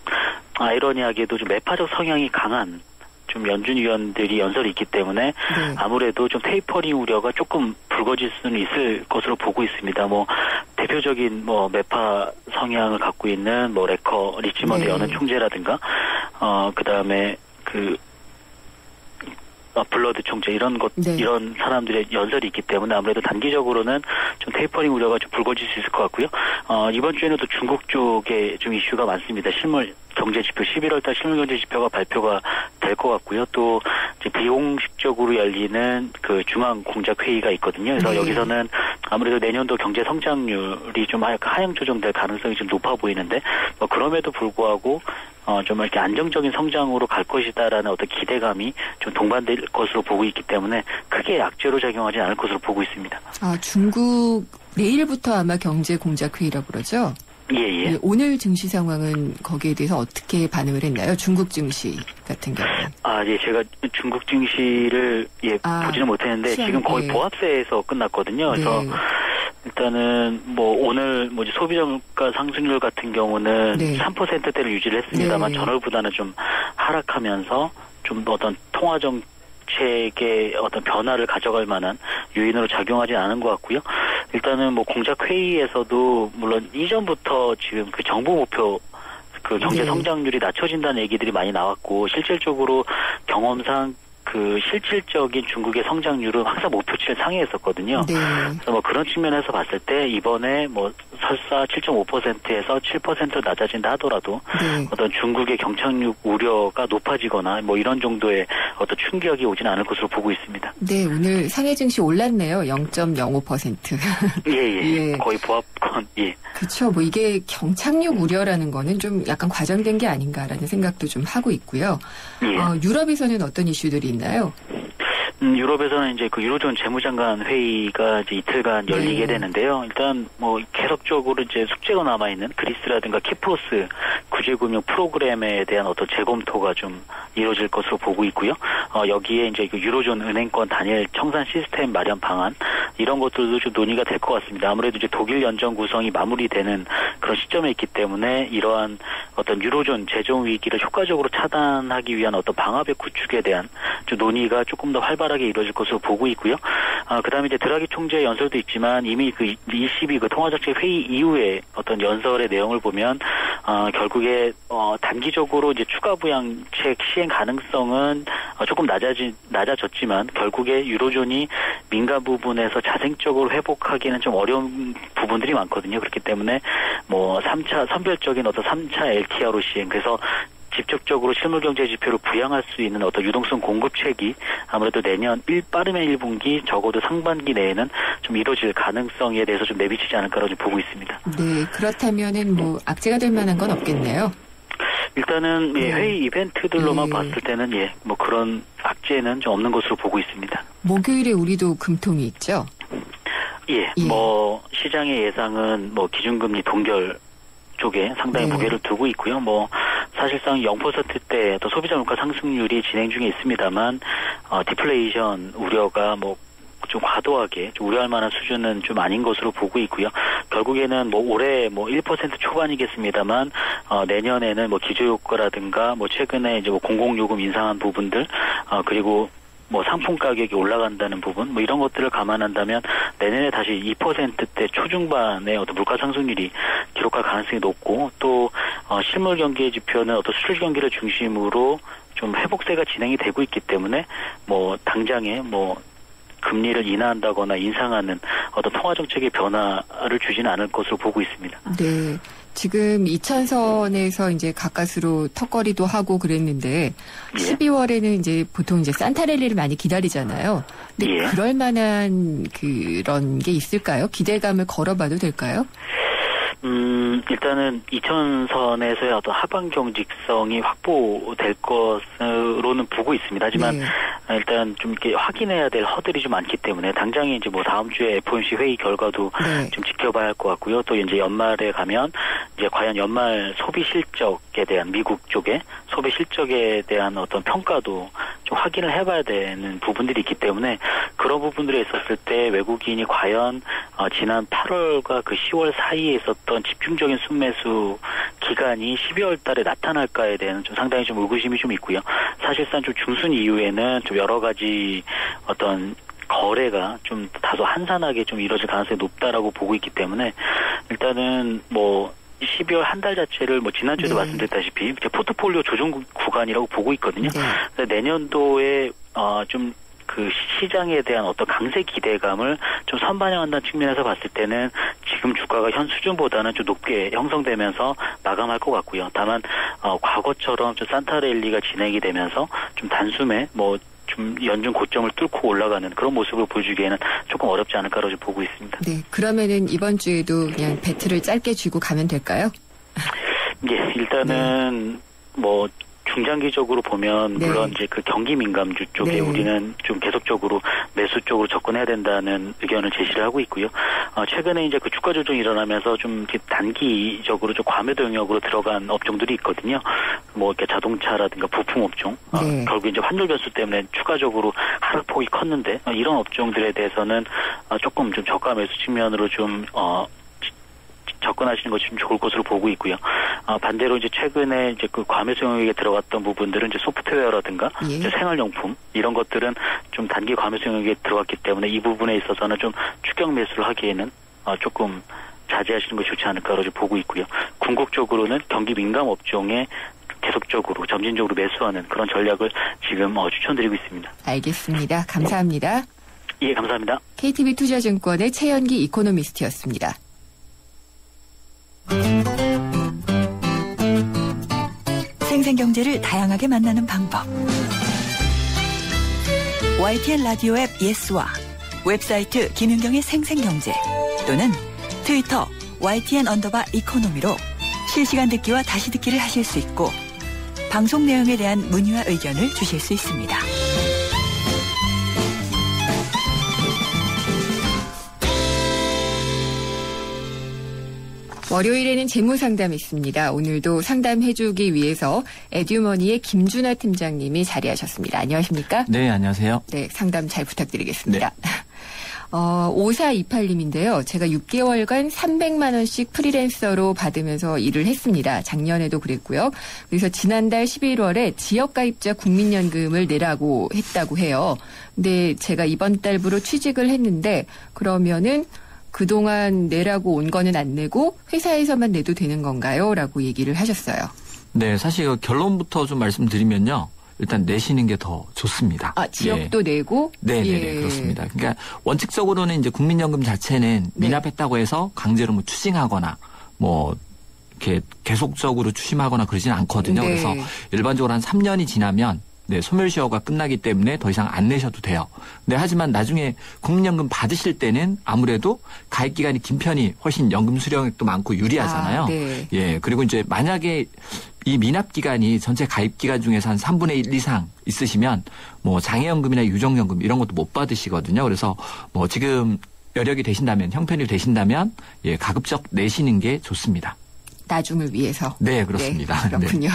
아이러니하게도 좀 매파적 성향이 강한 좀 연준 위원들이 연설이 있기 때문에 아무래도 좀 테이퍼링 우려가 조금 불거질 수는 있을 것으로 보고 있습니다. 뭐 대표적인 뭐 매파 성향을 갖고 있는 뭐 리치먼드 연은 총재라든가 그다음에 블러드 총재 이런 사람들의 연설이 있기 때문에 아무래도 단기적으로는 좀 테이퍼링 우려가 좀 불거질 수 있을 것 같고요. 이번 주에는 또 중국 쪽에 좀 이슈가 많습니다. 실물 경제지표 11월달 실물 경제지표가 발표가 될 것 같고요. 또 이제 비공식적으로 열리는 그 중앙 공작 회의가 있거든요. 그래서 여기서는 아무래도 내년도 경제 성장률이 좀 하향 조정될 가능성이 좀 높아 보이는데 그럼에도 불구하고 좀 이렇게 안정적인 성장으로 갈 것이다라는 어떤 기대감이 좀 동반될 것으로 보고 있기 때문에 크게 악재로 작용하지 않을 것으로 보고 있습니다. 중국 내일부터 아마 경제 공작 회의라고 그러죠? 예. 오늘 증시 상황은 거기에 대해서 어떻게 반응을 했나요? 중국 증시 같은 경우는. 제가 중국 증시를 보지는 못했는데 지금 거의 보합세에서 끝났거든요. 그래서 일단은 뭐 오늘 소비자물가 상승률 같은 경우는 3%대를 유지를 했습니다만 전월보다는 좀 하락하면서 좀 어떤 통화 정책의 어떤 변화를 가져갈 만한 요인으로 작용하지 않은 것 같고요. 일단은 뭐 공작 회의에서도 물론 이전부터 지금 그 정부 목표 그 경제 성장률이 낮춰진다는 얘기들이 많이 나왔고 실질적으로 경험상 그 실질적인 중국의 성장률은 항상 목표치를 상회했었거든요. 그래서 뭐 그런 측면에서 봤을 때 이번에 뭐 설사 7.5%에서 7% 낮아진다 하더라도 어떤 중국의 경착륙 우려가 높아지거나 뭐 이런 정도의 어떤 충격이 오지는 않을 것으로 보고 있습니다. 네, 오늘 상해 증시 올랐네요. 0.05%. 예. 거의 보합권. 그렇죠. 뭐 이게 경착륙 우려라는 거는 좀 약간 과장된 게 아닌가라는 생각도 좀 하고 있고요. 유럽에서는 어떤 이슈들이 있나요? 유럽에서는 이제 그 유로존 재무장관 회의가 이제 이틀간 열리게 되는데요. 일단 뭐 계속적으로 이제 숙제가 남아있는 그리스라든가 키프로스 구제금융 프로그램에 대한 어떤 재검토가 좀 이루어질 것으로 보고 있고요. 여기에 이제 그 유로존 은행권 단일 청산 시스템 마련 방안 이런 것들도 좀 논의가 될 것 같습니다. 아무래도 이제 독일 연정 구성이 마무리되는 그런 시점에 있기 때문에 이러한 어떤 유로존 재정 위기를 효과적으로 차단하기 위한 어떤 방합의 구축에 대한 좀 논의가 조금 더 활발하게 이루어질 것으로 보고 있고요. 그다음에 이제 드라기 총재 연설도 있지만 이미 그 ECB 그 통화정책 회의 이후에 어떤 연설의 내용을 보면 결국에 단기적으로 이제 추가 부양책 시행 가능성은 조금 낮아졌지만 결국에 유로존이 민간 부분에서 자생적으로 회복하기는 좀 어려운 부분들이 많거든요. 그렇기 때문에 뭐 3차 선별적인 어떤 3차 LTRO 시행 그래서 직접적으로 실물경제 지표를 부양할 수 있는 어떤 유동성 공급책이 아무래도 내년 빠르면 1분기 적어도 상반기 내에는 좀 이루어질 가능성에 대해서 좀 내비치지 않을까라고 좀 보고 있습니다. 네, 그렇다면은 뭐 악재가 될 만한 건 없겠네요. 일단은 회의 이벤트들로만 봤을 때는 뭐 그런 문제는 좀 없는 것으로 보고 있습니다. 목요일에 우리도 금통이 있죠? 예. 뭐 시장의 예상은 뭐 기준금리 동결 쪽에 상당히 무게를 두고 있고요. 뭐 사실상 0%대 또 소비자 물가 상승률이 진행 중에 있습니다만 디플레이션 우려가 뭐 좀 과도하게 좀 우려할 만한 수준은 좀 아닌 것으로 보고 있고요. 결국에는 뭐 올해 뭐 1% 초반이겠습니다만 내년에는 뭐 기저효과라든가 뭐 최근에 이제 뭐 공공요금 인상한 부분들 그리고 뭐 상품 가격이 올라간다는 부분 뭐 이런 것들을 감안한다면 내년에 다시 2%대 초중반의 어떤 물가 상승률이 기록할 가능성이 높고 또 실물 경기의 지표는 어떤 수출 경기를 중심으로 좀 회복세가 진행이 되고 있기 때문에 뭐 당장에 뭐 금리를 인하한다거나 인상하는 어떤 통화 정책의 변화를 주지는 않을 것으로 보고 있습니다. 네. 지금 2차선에서 이제 가까스로 턱걸이도 하고 그랬는데 12월에는 이제 보통 이제 산타랠리를 많이 기다리잖아요. 근데 그럴 만한 그런 게 있을까요? 기대감을 걸어봐도 될까요? 일단은 2차선에서의 어떤 하방 경직성이 확보될 것으로는 보고 있습니다. 하지만 일단 좀 이렇게 확인해야 될 허들이 좀 많기 때문에 당장에 이제 뭐 다음 주에 FOMC 회의 결과도 좀 지켜봐야 할 것 같고요. 또 이제 연말에 가면 이제 과연 연말 소비 실적에 대한 미국 쪽에 소비 실적에 대한 어떤 평가도 좀 확인을 해봐야 되는 부분들이 있기 때문에 그런 부분들에 있었을 때 외국인이 과연 지난 8월과 그 10월 사이에 있었던 집중적인 순매수 기간이 12월 달에 나타날까에 대한 좀 상당히 좀 의구심이 좀 있고요. 사실상 좀 중순 이후에는 좀 여러 가지 어떤 거래가 좀 다소 한산하게 좀 이루어질 가능성이 높다라고 보고 있기 때문에 일단은 뭐 12월 한 달 자체를 뭐 지난주에도 말씀드렸다시피 이제 포트폴리오 조정 구간이라고 보고 있거든요. 내년도에 좀 그 시장에 대한 어떤 강세 기대감을 좀 선반영한다는 측면에서 봤을 때는 지금 주가가 현 수준보다는 좀 높게 형성되면서 마감할 것 같고요. 다만 과거처럼 좀 산타랠리가 진행이 되면서 좀 단숨에 뭐 좀 연중 고점을 뚫고 올라가는 그런 모습을 보여주기에는 조금 어렵지 않을까라고 보고 있습니다. 네, 그러면은 이번 주에도 그냥 배트를 짧게 쥐고 가면 될까요? 예, 일단은 뭐 중장기적으로 보면 물론 이제 그 경기 민감주 쪽에 우리는 좀 계속적으로 매수 쪽으로 접근해야 된다는 의견을 제시를 하고 있고요. 최근에 이제 그 주가 조정이 일어나면서 좀 이렇게 단기적으로 좀 과매도 영역으로 들어간 업종들이 있거든요. 뭐 이렇게 자동차라든가 부품 업종, 결국 이제 환율 변수 때문에 추가적으로 하락폭이 컸는데 이런 업종들에 대해서는 조금 좀 저가 매수 측면으로 좀 접근하시는 것이 좀 좋을 것으로 보고 있고요. 반대로 이제 최근에 이제 그 과매수 영역에 들어갔던 부분들은 이제 소프트웨어라든가 이제 생활용품 이런 것들은 좀 단기 과매수 영역에 들어갔기 때문에 이 부분에 있어서는 좀 추격 매수를 하기에는 조금 자제하시는 것이 좋지 않을까라고 보고 있고요. 궁극적으로는 경기 민감 업종에 계속적으로 점진적으로 매수하는 그런 전략을 지금 추천드리고 있습니다. 알겠습니다. 감사합니다. 예, 감사합니다. KTB 투자증권의 최연기 이코노미스트였습니다. 생생경제를 다양하게 만나는 방법. YTN 라디오 앱 예스와 웹사이트 김윤경의 생생경제 또는 트위터 YTN_이코노미로 실시간 듣기와 다시 듣기를 하실 수 있고 방송 내용에 대한 문의와 의견을 주실 수 있습니다. 월요일에는 재무상담이 있습니다. 오늘도 상담해주기 위해서 에듀머니의 김준하 팀장님이 자리하셨습니다. 안녕하십니까? 네, 안녕하세요. 네, 상담 잘 부탁드리겠습니다. 네. 5428님인데요. 제가 6개월간 300만 원씩 프리랜서로 받으면서 일을 했습니다. 작년에도 그랬고요. 그래서 지난달 11월에 지역가입자 국민연금을 내라고 했다고 해요. 근데 제가 이번 달부로 취직을 했는데 그러면은 그동안 내라고 온 거는 안 내고 회사에서만 내도 되는 건가요? 라고 얘기를 하셨어요. 네, 사실 결론부터 좀 말씀드리면요. 일단 내시는 게 더 좋습니다. 지역도 내고? 네, 그렇습니다. 그러니까 원칙적으로는 이제 국민연금 자체는 미납했다고 해서 강제로 뭐 추징하거나 뭐 이렇게 계속적으로 추심하거나 그러지는 않거든요. 그래서 일반적으로 한 3년이 지나면 네, 소멸시효가 끝나기 때문에 더 이상 안 내셔도 돼요. 네, 하지만 나중에 국민연금 받으실 때는 아무래도 가입 기간이 긴 편이 훨씬 연금 수령액도 많고 유리하잖아요. 네. 예, 그리고 이제 만약에 이 미납 기간이 전체 가입 기간 중에서 한 3분의 1 이상 있으시면 뭐 장애연금이나 유족연금 이런 것도 못 받으시거든요. 그래서 뭐 지금 여력이 되신다면, 형편이 되신다면 예, 가급적 내시는 게 좋습니다. 나중을 위해서. 네, 그렇습니다. 네, 그렇군요. 네.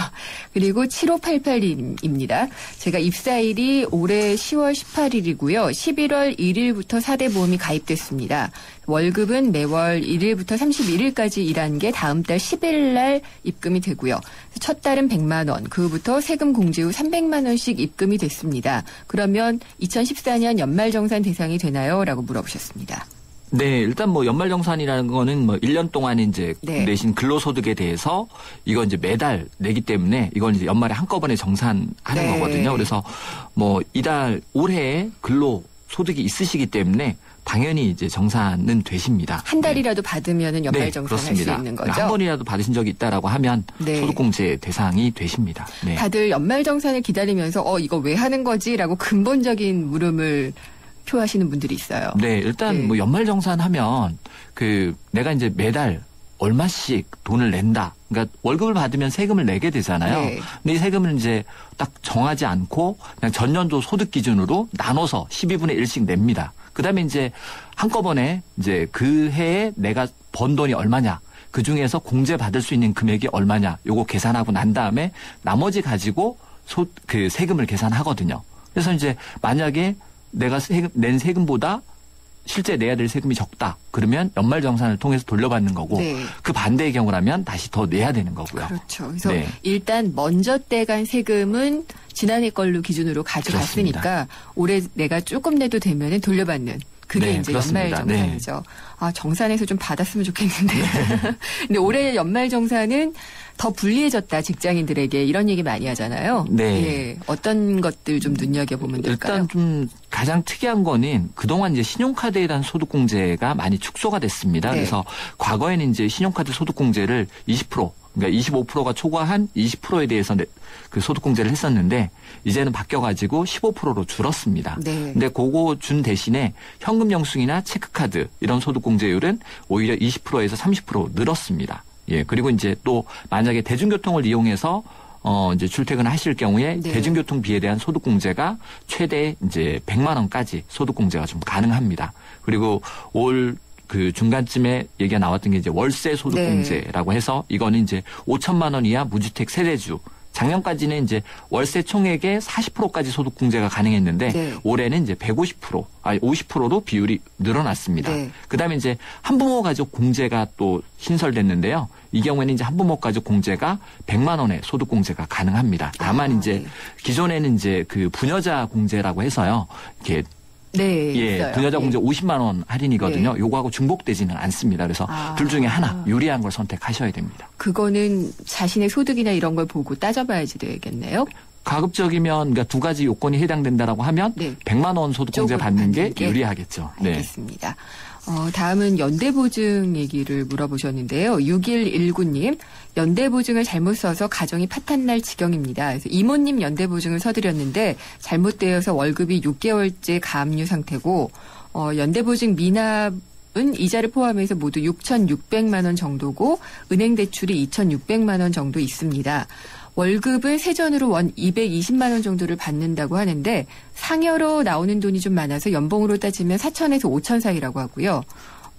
그리고 7588입니다. 제가 입사일이 올해 10월 18일이고요. 11월 1일부터 4대 보험이 가입됐습니다. 월급은 매월 1일부터 31일까지 일한 게 다음 달 10일 날 입금이 되고요. 첫 달은 100만 원, 그 후부터 세금 공제 후 300만 원씩 입금이 됐습니다. 그러면 2014년 연말정산 대상이 되나요? 라고 물어보셨습니다. 네, 일단 뭐 연말정산이라는 거는 뭐 1년 동안에 이제 네. 내신 근로소득에 대해서 이건 이제 매달 내기 때문에 이건 이제 연말에 한꺼번에 정산하는 네. 거거든요. 그래서 뭐 이달 올해에 근로소득이 있으시기 때문에 당연히 이제 정산은 되십니다. 한 달이라도 받으면은 연말정산할 수 있는 거죠. 한 번이라도 받으신 적이 있다라고 하면 네. 소득공제 대상이 되십니다. 네. 다들 연말정산을 기다리면서 이거 왜 하는 거지라고 근본적인 물음을 표하시는 분들이 있어요. 네, 일단 뭐 연말정산하면 내가 이제 매달 얼마씩 돈을 낸다. 그러니까 월급을 받으면 세금을 내게 되잖아요. 네. 근데 이 세금을 이제 딱 정하지 않고 그냥 전년도 소득 기준으로 나눠서 12분의 1씩 냅니다. 그다음에 이제 한꺼번에 이제 그 해에 내가 번 돈이 얼마냐. 그 중에서 공제 받을 수 있는 금액이 얼마냐. 요거 계산하고 난 다음에 나머지 가지고 세금을 계산하거든요. 그래서 이제 만약에 내가 낸 세금보다 실제 내야 될 세금이 적다. 그러면 연말정산을 통해서 돌려받는 거고 네. 그 반대의 경우라면 다시 더 내야 되는 거고요. 그렇죠. 그래서 일단 먼저 떼간 세금은 지난해 걸로 기준으로 가져갔으니까 그렇습니다. 올해 내가 조금 내도 되면 돌려받는. 그게 이제 연말정산이죠. 네. 아, 정산해서 좀 받았으면 좋겠는데. 근데 올해 연말정산은 더 불리해졌다, 직장인들에게. 이런 얘기 많이 하잖아요. 네. 예, 어떤 것들 좀 눈여겨보면 될까요? 일단 좀 가장 특이한 거는 그동안 이제 신용카드에 대한 소득공제가 많이 축소가 됐습니다. 네. 그래서 과거에는 이제 신용카드 소득공제를 20%, 그러니까 25%가 초과한 20%에 대해서 그 소득공제를 했었는데 이제는 바뀌어가지고 15%로 줄었습니다. 네. 근데 그거 준 대신에 현금 영수증이나 체크카드 이런 소득공제율은 오히려 20%에서 30% 늘었습니다. 예, 그리고 이제 또 만약에 대중교통을 이용해서 이제 출퇴근을 하실 경우에 네. 대중교통비에 대한 소득공제가 최대 이제 100만 원까지 소득공제가 좀 가능합니다. 그리고 올 중간쯤에 얘기가 나왔던 게 이제 월세 소득공제라고 해서 이거는 이제 5천만 원 이하 무주택 세대주. 작년까지는 이제 월세 총액의 40%까지 소득공제가 가능했는데 올해는 이제 50%로 비율이 늘어났습니다. 네. 그다음에 이제 한부모 가족 공제가 또 신설됐는데요. 이 경우에는 이제 한부모 가족 공제가 100만 원의 소득공제가 가능합니다. 다만 이제 기존에는 이제 부녀자 공제라고 해서요. 이렇게 네, 예, 있어요. 분여자 공제 50만 원 할인이거든요. 요거하고 중복되지는 않습니다. 그래서 둘 중에 하나 유리한 걸 선택하셔야 됩니다. 그거는 자신의 소득이나 이런 걸 보고 따져봐야지 되겠네요. 가급적이면 그러니까 두 가지 요건이 해당된다라고 하면 100만 원 소득공제 받는 게 유리하겠죠. 알겠습니다. 다음은 연대보증 얘기를 물어보셨는데요. 6119님, 연대보증을 잘못 써서 가정이 파탄날 지경입니다. 그래서 이모님 연대보증을 서드렸는데 잘못되어서 월급이 6개월째 가압류 상태고 연대보증 미납은 이자를 포함해서 모두 6,600만 원 정도고 은행 대출이 2,600만 원 정도 있습니다. 월급은 세전으로 원 220만 원 정도를 받는다고 하는데 상여로 나오는 돈이 좀 많아서 연봉으로 따지면 4천에서 5천 사이라고 하고요.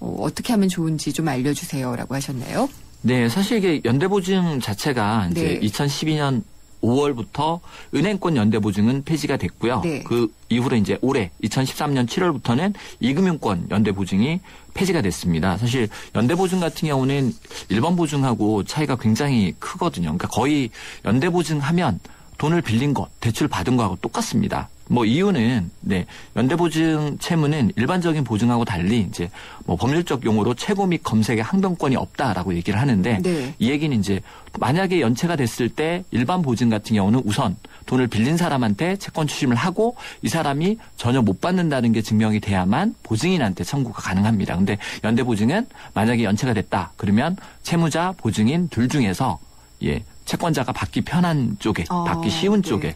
어떻게 하면 좋은지 좀 알려주세요라고 하셨나요? 네, 사실 이게 연대보증 자체가 이제 2012년 5월부터 은행권 연대보증은 폐지가 됐고요. 그 이후로 이제 올해 2013년 7월부터는 이금융권 연대보증이 폐지가 됐습니다. 사실 연대보증 같은 경우는 일반 보증하고 차이가 굉장히 크거든요. 그러니까 거의 연대보증하면 돈을 빌린 것, 대출 받은 거하고 똑같습니다. 이유는 연대보증 채무는 일반적인 보증하고 달리 이제 법률적 용어로 최고 및 검색의 항변권이 없다라고 얘기를 하는데 이 얘기는 이제 만약에 연체가 됐을 때 일반 보증 같은 경우는 우선 돈을 빌린 사람한테 채권 추심을 하고 이 사람이 전혀 못 받는다는 게 증명이 돼야만 보증인한테 청구가 가능합니다. 근데 연대보증은 만약에 연체가 됐다 그러면 채무자, 보증인 둘 중에서 채권자가 받기 편한 쪽에, 받기 쉬운 쪽에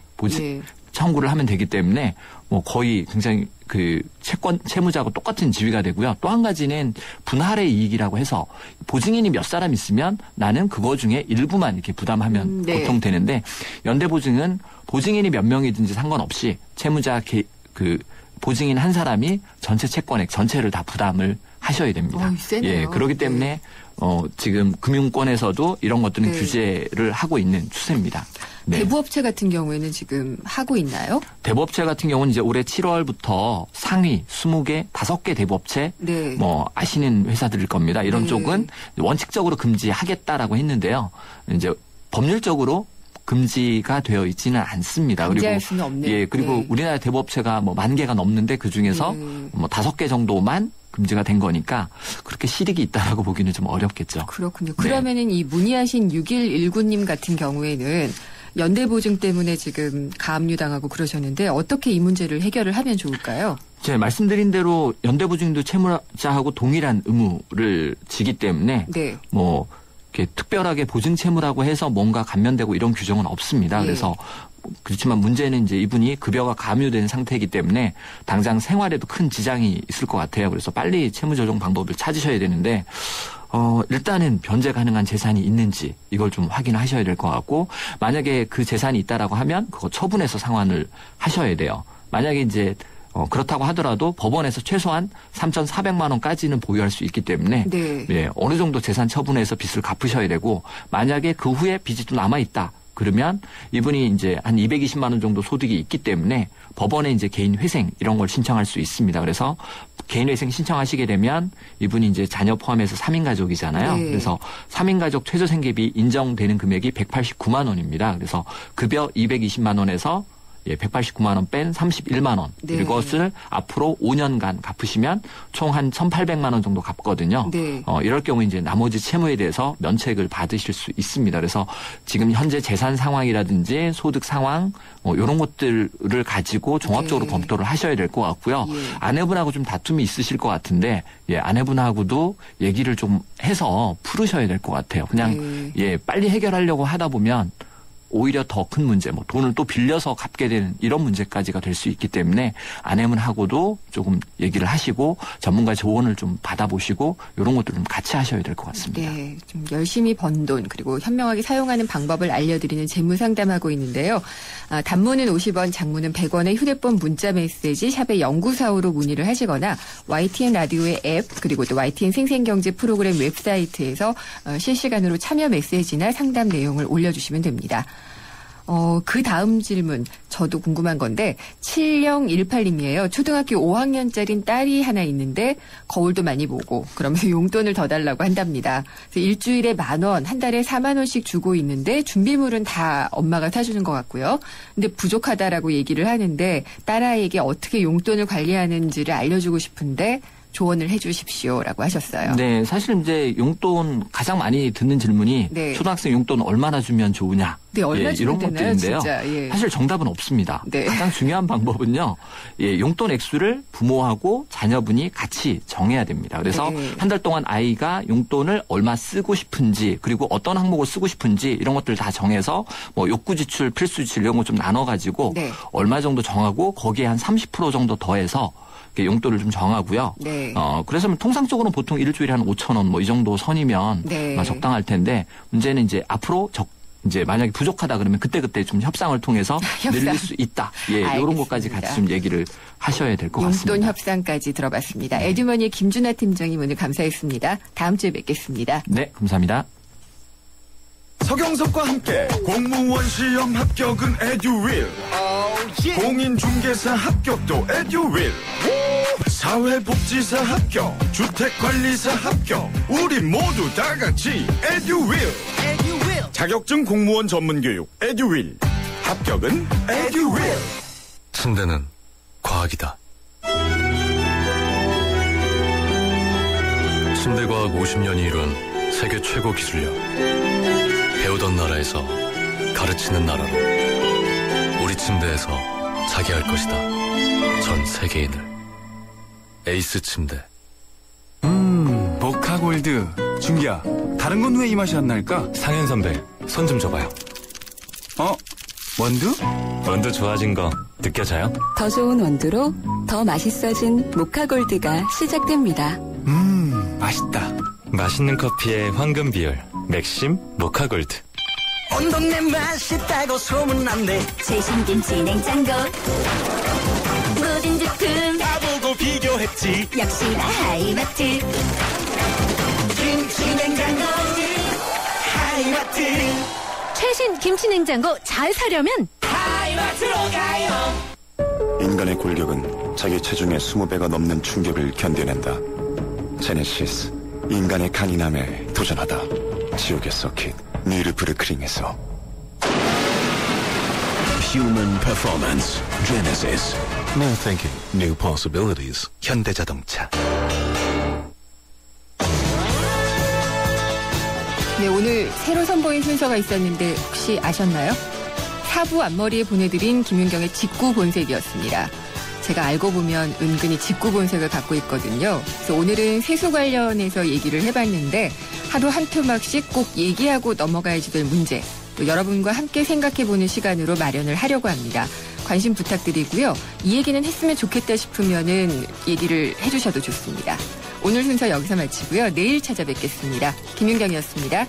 청구를 하면 되기 때문에 뭐 거의 굉장히 그 채무자하고 똑같은 지위가 되고요. 또 한 가지는 분할의 이익이라고 해서 보증인이 몇 사람 있으면 나는 그거 중에 일부만 이렇게 부담하면 네. 보통 되는데 연대보증은 보증인이 몇 명이든지 상관없이 채무자 보증인 한 사람이 전체 채권액 전체를 다 부담을 하셔야 됩니다. 예, 그렇기 때문에 지금 금융권에서도 이런 것들은 규제를 하고 있는 추세입니다. 네. 대부업체 같은 경우에는 지금 하고 있나요? 대부업체 같은 경우는 이제 올해 7월부터 상위 20개, 5개 대부업체 뭐 아시는 회사들일 겁니다. 이런 쪽은 원칙적으로 금지하겠다라고 했는데요. 이제 법률적으로 금지가 되어 있지는 않습니다. 금지할 수는 없네요. 예, 그리고 우리나라 대부업체가 뭐 10,000개가 넘는데 그 중에서 뭐 5개 정도만 금지가 된 거니까 그렇게 실익이 있다라고 보기는 좀 어렵겠죠. 그렇군요. 그러면은 이 문의하신 6119님 같은 경우에는 연대보증 때문에 지금 가압류당하고 그러셨는데 어떻게 이 문제를 해결을 하면 좋을까요? 제가 말씀드린 대로 연대보증도 채무자하고 동일한 의무를 지기 때문에 뭐 이렇게 특별하게 보증 채무라고 해서 뭔가 감면되고 이런 규정은 없습니다. 그래서 그렇지만 문제는 이제 이분이 급여가 가압류된 상태이기 때문에 당장 생활에도 큰 지장이 있을 것 같아요. 그래서 빨리 채무 조정 방법을 찾으셔야 되는데 일단은 변제 가능한 재산이 있는지 이걸 좀 확인하셔야 될 것 같고 만약에 그 재산이 있다라고 하면 그거 처분해서 상환을 하셔야 돼요. 만약에 이제 그렇다고 하더라도 법원에서 최소한 3,400만 원까지는 보유할 수 있기 때문에 예, 어느 정도 재산 처분해서 빚을 갚으셔야 되고 만약에 그 후에 빚이 또 남아 있다. 그러면 이분이 이제 한 220만 원 정도 소득이 있기 때문에 법원에 이제 개인 회생 이런 걸 신청할 수 있습니다. 그래서 개인 회생 신청하시게 되면 이분이 이제 자녀 포함해서 3인 가족이잖아요. 그래서 3인 가족 최저 생계비 인정되는 금액이 189만 원입니다. 그래서 급여 220만 원에서 189만 원 뺀 31만 원. 이것을 앞으로 5년간 갚으시면 총 한 1,800만 원 정도 갚거든요. 이럴 경우 이제 나머지 채무에 대해서 면책을 받으실 수 있습니다. 그래서 지금 현재 재산 상황이라든지 소득 상황 이런 것들을 가지고 종합적으로 검토를 하셔야 될 것 같고요. 아내분하고 좀 다툼이 있으실 것 같은데 아내분하고도 얘기를 좀 해서 풀으셔야 될 것 같아요. 그냥 빨리 해결하려고 하다 보면 오히려 더 큰 문제, 뭐 돈을 또 빌려서 갚게 되는 이런 문제까지가 될 수 있기 때문에 아내분하고도 조금 얘기를 하시고 전문가 조언을 좀 받아보시고 이런 것들 좀 같이 하셔야 될 것 같습니다. 네, 좀 열심히 번 돈 그리고 현명하게 사용하는 방법을 알려드리는 재무 상담하고 있는데요. 단문은 50원, 장문은 100원의 휴대폰 문자 메시지 샵의 0945로 문의를 하시거나 YTN 라디오의 앱 그리고 또 YTN 생생경제 프로그램 웹사이트에서 실시간으로 참여 메시지나 상담 내용을 올려주시면 됩니다. 그 다음 질문 저도 궁금한 건데 7018님이에요. 초등학교 5학년짜린 딸이 하나 있는데 거울도 많이 보고 그러면서 용돈을 더 달라고 한답니다. 그래서 일주일에 10,000원, 한 달에 40,000원씩 주고 있는데 준비물은 다 엄마가 사주는 것 같고요. 근데 부족하다라고 얘기를 하는데 딸아이에게 어떻게 용돈을 관리하는지를 알려주고 싶은데 조언을 해 주십시오라고 하셨어요. 네, 사실 이제 용돈 가장 많이 듣는 질문이 초등학생 용돈 얼마나 주면 좋으냐. 네, 얼마 이런 것들인데요. 사실 정답은 없습니다. 가장 중요한 방법은요. 용돈 액수를 부모하고 자녀분이 같이 정해야 됩니다. 그래서 한 달 동안 아이가 용돈을 얼마 쓰고 싶은지 그리고 어떤 항목을 쓰고 싶은지 이런 것들 다 정해서 뭐 욕구 지출, 필수 지출 이런 거 좀 나눠가지고 얼마 정도 정하고 거기에 한 30% 정도 더해서 용돈을 좀 정하고요. 그래서 통상적으로 보통 일주일에 한 5,000원 뭐 이 정도 선이면 적당할 텐데 문제는 이제 앞으로 이제 만약에 부족하다 그러면 그때그때 좀 협상을 통해서 늘릴 수 있다. 이런 것까지 같이 좀 얘기를 하셔야 될 것 같습니다. 용돈 협상까지 들어봤습니다. 에듀머니의 김준하 팀장님 오늘 감사했습니다. 다음 주에 뵙겠습니다. 네, 감사합니다. 서경석과 함께 공무원 시험 합격은 에듀윌, 공인중개사 합격도 에듀윌, 사회복지사 합격, 주택관리사 합격, 우리 모두 다 같이 에듀윌. 자격증 공무원 전문교육 에듀윌, 합격은 에듀윌. 침대는 과학이다. 침대과학 50년이 이룬 세계 최고 기술력. 배우던 나라에서 가르치는 나라로 우리 침대에서 자기 할 것이다. 전 세계인을. 에이스 침대. 모카골드. 준기야, 다른 건 왜 이 맛이 안 날까? 상현 선배, 손 좀 줘봐요. 원두? 원두 좋아진 거 느껴져요? 더 좋은 원두로 더 맛있어진 모카골드가 시작됩니다. 맛있다. 맛있는 커피의 황금 비율. 맥심 모카골드. 온 동네 맛있다고 소문난대. 최신 김치 냉장고. 모든 제품 다 보고 비교했지. 역시나 하이마트. 김치 냉장고 하이마트. 최신 김치 냉장고 잘 사려면 하이마트로 가요. 인간의 골격은 자기 체중의 20배가 넘는 충격을 견뎌낸다. 제네시스, 인간의 강인함에 도전하다. 지옥의 서킷, 니르브르크링에서. Human Performance, Genesis. New thinking, new possibilities. 현대자동차. 네, 오늘 새로 선보인 순서가 있었는데 혹시 아셨나요? 4부 앞머리에 보내드린 김윤경의 직구 본색이었습니다. 제가 알고 보면 은근히 직구 본색을 갖고 있거든요. 그래서 오늘은 세수 관련해서 얘기를 해봤는데 하루 한 토막씩 꼭 얘기하고 넘어가야지 될 문제, 또 여러분과 함께 생각해보는 시간으로 마련을 하려고 합니다. 관심 부탁드리고요. 이 얘기는 했으면 좋겠다 싶으면은 얘기를 해주셔도 좋습니다. 오늘 순서 여기서 마치고요. 내일 찾아뵙겠습니다. 김윤경이었습니다.